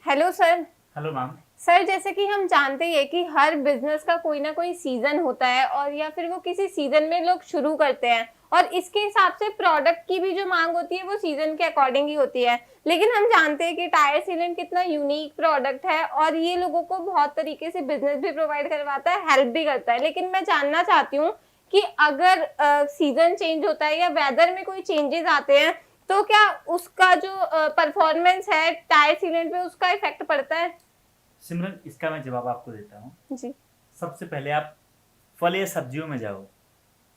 Hello sir. Hello ma'am. Sir जैसे कि हम जानते ही है कि हर बिजनेस का कोई ना कोई सीजन होता है और या फिर वो किसी सीजन में लोग शुरू करते हैं और इसके हिसाब से प्रोडक्ट की भी जो मांग होती है वो सीजन के अकॉर्डिंग ही होती है। लेकिन हम जानते हैं कि टायर सीलेंट कितना यूनिक प्रोडक्ट है और ये लोगों को बहुत तरीके से बिजनेस भी प्रोवाइड करवाता है, हेल्प भी करता है। लेकिन मैं जानना चाहती हूँ कि अगर सीजन चेंज होता है या वेदर में कोई चेंजेस आते हैं तो क्या उसका जो परफॉर्मेंस है टायर सीलेंट पे उसका इफेक्ट पड़ता है? सिमरन, इसका मैं जवाब आपको देता हूँ। जी। सबसे पहले आप फल या सब्जियों में जाओ।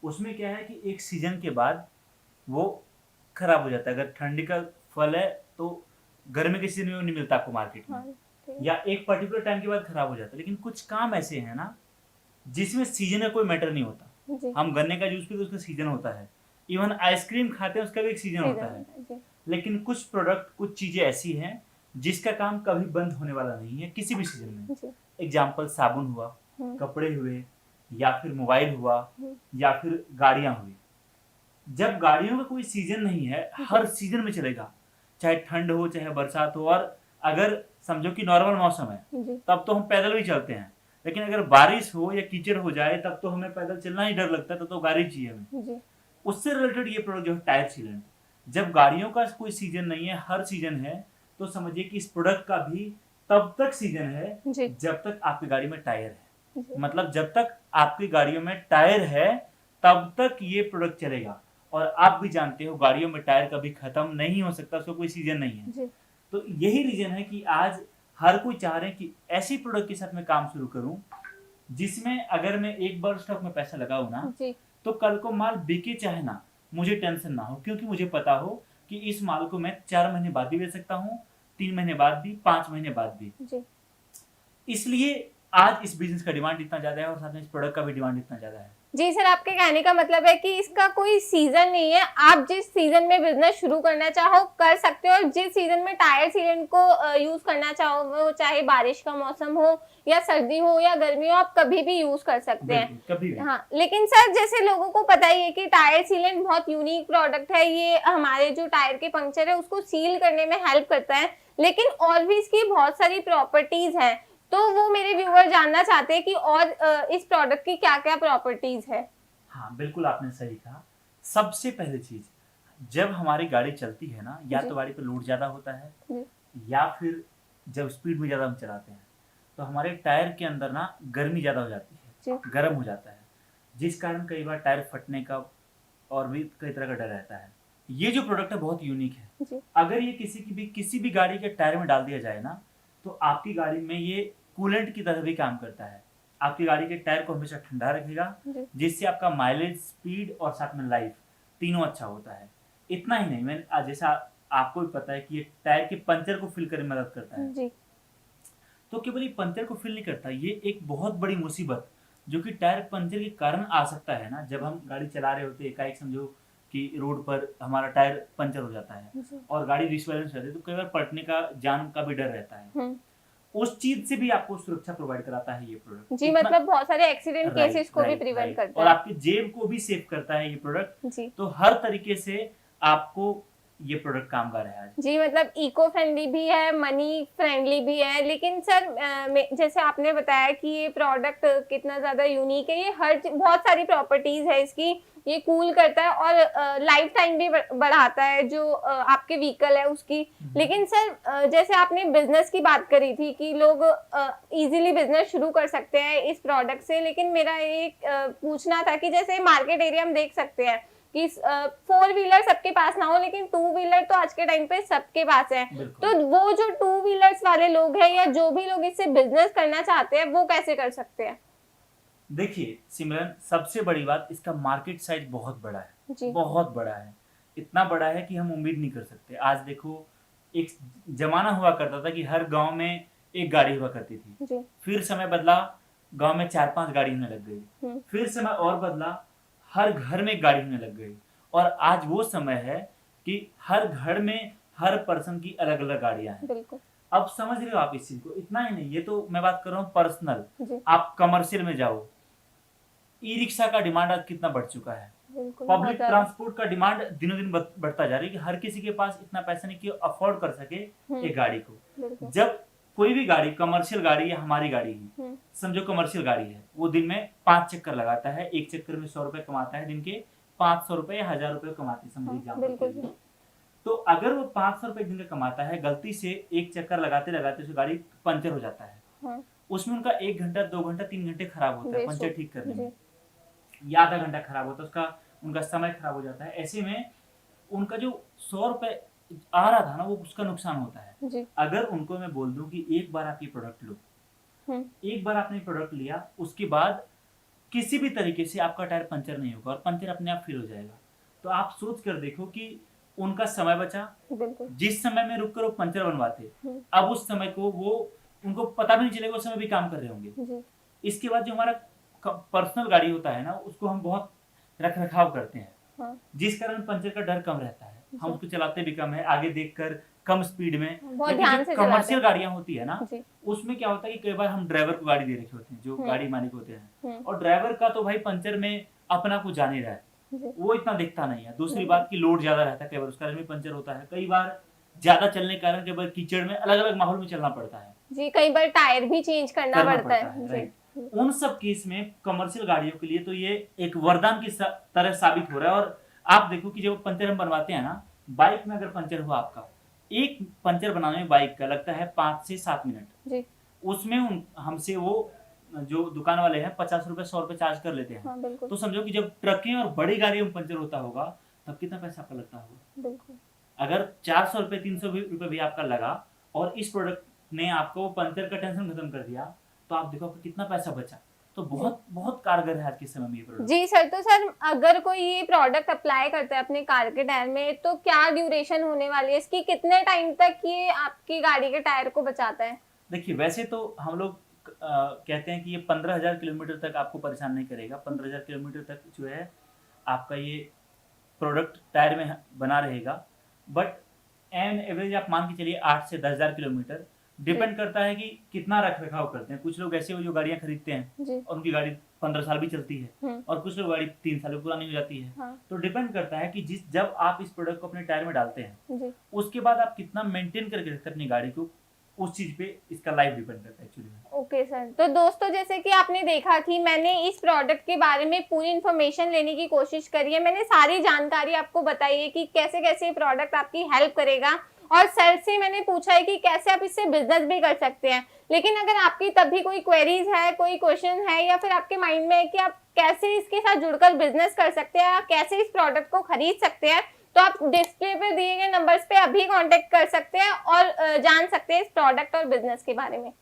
उसमें क्या है कि एक सीजन के बाद वो खराब हो जाता है। अगर ठंडी का फल है तो गर्मी के सीजन में वो नहीं मिलता आपको मार्केट में, हाँ, ठीक। या एक पर्टिकुलर टाइम के बाद खराब हो जाता है। लेकिन कुछ काम ऐसे हैं ना जिसमें सीजन का कोई मैटर नहीं होता। जी। हम गन्ने का जूस पीते उसका सीजन होता है, इवन आइसक्रीम खाते हैं उसका भी एक सीजन होता सीजन है। होता है। जी। लेकिन कुछ प्रोडक्ट, कुछ चीजें ऐसी हैं जिसका काम कभी बंद होने वाला नहीं है किसी भी सीजन में। जी। एग्जाम्पल साबुन हुआ, हम्म। कपड़े हुए, या फिर मोबाइल हुआ, हम्म। या फिर गाड़ियां हुई। जब गाड़ियों का कोई सीजन नहीं है, हर जी। सीजन में चलेगा, चाहे ठंड हो चाहे बरसात हो। और अगर समझो कि नॉर्मल मौसम है जी। तब तो हम पैदल भी चलते हैं। लेकिन अगर बारिश हो या कीचड़ हो जाए तब तो हमें पैदल चलना ही डर लगता है, तब तो गाड़ी चाहिए हमें। जी। उससे रिलेटेड ये प्रोडक्ट जो है टायर सीलेंट। जब गाड़ियों का कोई सीजन नहीं है, हर सीजन है, तो समझिए कि इस प्रोडक्ट का भी तब तक सीजन है जी। जब तक आपकी गाड़ी में टायर है। जी। मतलब जब तक आपकी गाड़ियों में टायर है तब तक ये प्रोडक्ट चलेगा। और आप भी जानते हो गाड़ियों में टायर कभी खत्म नहीं हो सकता, उसका कोई सीजन नहीं है। जी। तो यही रीजन है कि आज हर कोई चाह रहे हैं कि ऐसी प्रोडक्ट के साथ मैं काम शुरू करूं जिसमें अगर मैं एक बार स्टॉक में पैसा लगाऊं ना, जी। तो कल को माल बिके चाहे ना, मुझे टेंशन ना हो। क्योंकि मुझे पता हो कि इस माल को मैं 4 महीने बाद भी बेच सकता हूँ, 3 महीने बाद भी, 5 महीने बाद भी। जी। इसलिए आज इस बिजनेस का डिमांड इतना ज्यादा है और साथ में इस प्रोडक्ट का भी डिमांड इतना ज्यादा है। जी सर, आपके कहने का मतलब है कि इसका कोई सीजन नहीं है, आप जिस सीजन में बिजनेस शुरू करना चाहो कर सकते हो। और जिस सीजन में टायर सीलेंट को यूज करना चाहो, वो चाहे बारिश का मौसम हो या सर्दी हो या गर्मी हो, आप कभी भी यूज कर सकते हैं। बिल्कुल, कभी भी। हाँ, लेकिन सर जैसे लोगों को पता ही है कि टायर सीलेंट बहुत यूनिक प्रोडक्ट है, ये हमारे जो टायर के पंक्चर है उसको सील करने में हेल्प करता है। लेकिन और भी इसकी बहुत सारी प्रॉपर्टीज हैं, तो वो मेरे व्यूअर जानना चाहते हैं कि और इस प्रोडक्ट की क्या क्या प्रॉपर्टीज है। हाँ, बिल्कुल आपने सही कहा। सबसे पहली चीज, जब हमारी गाड़ी चलती है ना, या जी। तो गाड़ी पे लोड ज्यादा होता है, जी। या फिर जब स्पीड में ज्यादा हम चलाते हैं तो हमारे टायर के अंदर ना गर्मी ज्यादा हो जाती जी। है, गर्म हो जाता है, जिस कारण कई बार टायर फटने का और भी कई तरह का डर रहता है। ये जो प्रोडक्ट है बहुत यूनिक है। जी। अगर ये किसी भी गाड़ी के टायर में डाल दिया जाए ना, तो आपकी गाड़ी में ये कूलेंट की तरह भी काम करता है। आपकी गाड़ी के टायर को हमेशा ठंडा रखेगा, जी। जिससे आपका माइलेज, स्पीड और साथ में लाइफ तीनों अच्छा होता है। इतना ही नहीं, मैंने जैसा आपको भी पता है कि ये टायर के पंचर को फिल करने में मदद करता है। जी। तो केवल ये पंचर को फिल नहीं करता, ये एक बहुत बड़ी मुसीबत जो कि टायर पंचर के कारण आ सकता है ना, जब हम गाड़ी चला रहे होते एकाएक समझो कि रोड पर हमारा टायर पंचर हो जाता है जी। और गाड़ी डिसबैलेंस रहती है, तो कई बार पलटने का, जान का भी डर रहता है। हम्म। उस चीज से भी आपको सुरक्षा प्रोवाइड कराता है ये प्रोडक्ट। जी, इतना मतलब बहुत सारे एक्सीडेंट राइट, केसेस को भी राइट, प्रिवेंट राइट। करता और है। आपकी जेब को भी सेव करता है ये प्रोडक्ट। जी। तो हर तरीके से आपको ये प्रोडक्ट कामगार है आज। जी, मतलब इको फ्रेंडली भी है, मनी फ्रेंडली भी है। लेकिन सर जैसे आपने बताया कि ये प्रोडक्ट कितना ज़्यादा यूनिक है, ये बहुत सारी प्रॉपर्टीज़ है इसकी। ये कूल करता है और लाइफ टाइम भी बढ़ाता है जो आपके व्हीकल है उसकी। लेकिन सर जैसे आपने बिजनेस की बात करी थी कि लोग इजीली बिजनेस शुरू कर सकते हैं इस प्रोडक्ट से। लेकिन मेरा एक पूछना था कि जैसे मार्केट एरिया हम देख सकते हैं कि 4 व्हीलर सबके पास ना हो, लेकिन 2 व्हीलर तो आज के टाइम पे सबके पास है। तो वो जो 2 व्हीलर्स वाले लोग हैं या जो भी लोग इससे बिजनेस करना चाहते हैं वो कैसे कर सकते हैं? देखिए सिमरन, सबसे बड़ी बात, इसका मार्केट साइज बहुत बड़ा है। जी। बहुत बड़ा है। इतना बड़ा है कि हम उम्मीद नहीं कर सकते। आज देखो, एक जमाना हुआ करता था कि हर गांव में एक गाड़ी हुआ करती थी। जी। फिर समय बदला, गांव में 4-5 गाड़ी होने लग गई। फिर समय और बदला, हर घर में एक गाड़ी होने लग गई। और आज वो समय है कि हर घर में हर पर्सन की अलग अलग गाड़ियां हैं। बिल्कुल। अब समझ रहे हो आप इस चीज को। इतना ही नहीं, ये तो मैं बात कर रहा हूँ पर्सनल। जी। आप कमर्शियल में जाओ, ई रिक्शा का डिमांड आज कितना बढ़ चुका है। बिल्कुल, बहुत पब्लिक ज़्यादा। ट्रांसपोर्ट का डिमांड दिनों दिन बढ़ता जा रही है कि हर किसी के पास इतना पैसा नहीं कि अफोर्ड कर सके एक गाड़ी को। बिल्कुल। जब कोई भी गाड़ी, कमर्शियल गाड़ी या हमारी गाड़ी ही समझो कमर्शियल गाड़ी है, वो दिन में 5 चक्कर लगाता है, एक चक्कर में 100 रुपए कमाता है, दिन के 500 रुपए या 1000 रुपए कमाते हैं, समझ लीजिए बिल्कुल। तो अगर वो 500 रुपए दिन का कमाता है, गलती से एक चक्कर लगाते लगाते उसकी गाड़ी पंचर हो जाता है, उसमें उनका 1 घंटा 2 घंटा 3 घंटे खराब होता है पंचर ठीक करने में, या आधा घंटा खराब होता है, उसका उनका समय खराब हो जाता है। ऐसे में उनका जो 100 रुपए आ रहा था ना, वो उसका नुकसान होता है जी। अगर उनको मैं बोल दूं कि एक बार आप ये प्रोडक्ट लो, एक बार आपने प्रोडक्ट लिया, उसके बाद किसी भी तरीके से आपका टायर पंचर नहीं होगा और पंचर अपने आप फिर हो जाएगा, तो आप सोच कर देखो कि उनका समय बचा, जिस समय में रुक कर वो पंचर बनवाते, अब उस समय को वो उनको पता भी नहीं चलेगा, उस समय भी काम कर रहे होंगे। इसके बाद जो हमारा पर्सनल गाड़ी होता है ना, उसको हम बहुत रख रखाव करते हैं, जिस कारण पंचर का डर कम रहता है, हम उसको चलाते भी कम है, आगे देखकर कम स्पीड में। कमर्शियल गाड़ियां होती है ना, उसमें क्या होता है कि कई बार हम ड्राइवर को गाड़ी दे रखे होते हैं, जो गाड़ी मालिक होते हैं, और ड्राइवर का तो भाई पंचर में अपना कुछ जान ही रहा है, वो इतना दिखता नहीं है। दूसरी बात की लोड ज्यादा रहता है, कई बार उसका में पंचर होता है, कई बार ज्यादा चलने के कारण कई बार कीचड़ में अलग अलग माहौल में चलना पड़ता है जी, कई बार टायर भी चेंज करना पड़ता है। उन सब केस में कमर्शियल गाड़ियों के लिए तो ये एक वरदान की तरह साबित हो रहा है। और आप देखो कि जब पंचर हम बनवाते हैं ना, बाइक में अगर पंचर हुआ आपका, एक पंचर बनाने में बाइक का लगता है 5 से 7 मिनट, उसमें हमसे वो जो दुकान वाले हैं 50 रुपए 100 रुपए चार्ज कर लेते हैं। तो समझो कि जब ट्रकें और बड़ी गाड़ियों में पंचर होता होगा, तब कितना पैसा आपका लगता होगा। अगर 400 रुपए 300 रुपए भी आपका लगा और इस प्रोडक्ट ने आपको पंचर का टेंशन खत्म कर दिया, तो आप देखो आपका कितना पैसा बचा। तो बहुत बहुत कारगर है आज के समय में ये प्रोडक्ट। जी सर, तो सर अगर कोई ये प्रोडक्ट अप्लाई करता है अपने कार के टायर में, तो क्या ड्यूरेशन होने वाली है इसकी, कितने टाइम तक ये आपकी गाड़ी के टायर को बचाता है? देखिए, वैसे तो हम लोग कहते हैं कि ये 15,000 किलोमीटर तक आपको परेशान नहीं करेगा। 15,000 किलोमीटर तक जो है आपका ये प्रोडक्ट टायर में बना रहेगा, बट एन एवरेज आप मान के चलिए 8 से 10,000 किलोमीटर। डिपेंड करता है कि कितना रख रखाव करते हैं। कुछ लोग ऐसे जो गाड़ियां खरीदते हैं और उनकी गाड़ी 15 साल भी चलती है, और कुछ लोग गाड़ी 3 साल में पुरानी हो जाती है। तो डिपेंड करता है कि जब आप इस प्रोडक्ट को अपने टायर में डालते हैं, उसके बाद आप कितना मेंटेन करके रखते हैं अपनी गाड़ी को, उस चीज पे इसका लाइफ डिपेंड करता है एक्चुअली। ओके सर, तो दोस्तों जैसे कि आपने देखा कि मैंने इस प्रोडक्ट के बारे में पूरी इन्फॉर्मेशन लेने की कोशिश करी है, मैंने सारी जानकारी आपको बताई है कि कैसे कैसे ये प्रोडक्ट आपकी हेल्प करेगा, और सर से मैंने पूछा है कि कैसे आप इससे बिजनेस भी कर सकते हैं। लेकिन अगर आपकी तब भी कोई क्वेरीज है, कोई क्वेश्चन है, या फिर आपके माइंड में है कि आप कैसे इसके साथ जुड़कर बिजनेस कर सकते हैं या कैसे इस प्रोडक्ट को खरीद सकते हैं, तो आप डिस्प्ले पे दिए गए नंबर्स पे अभी कांटेक्ट कर सकते हैं और जान सकते हैं इस प्रोडक्ट और बिजनेस के बारे में।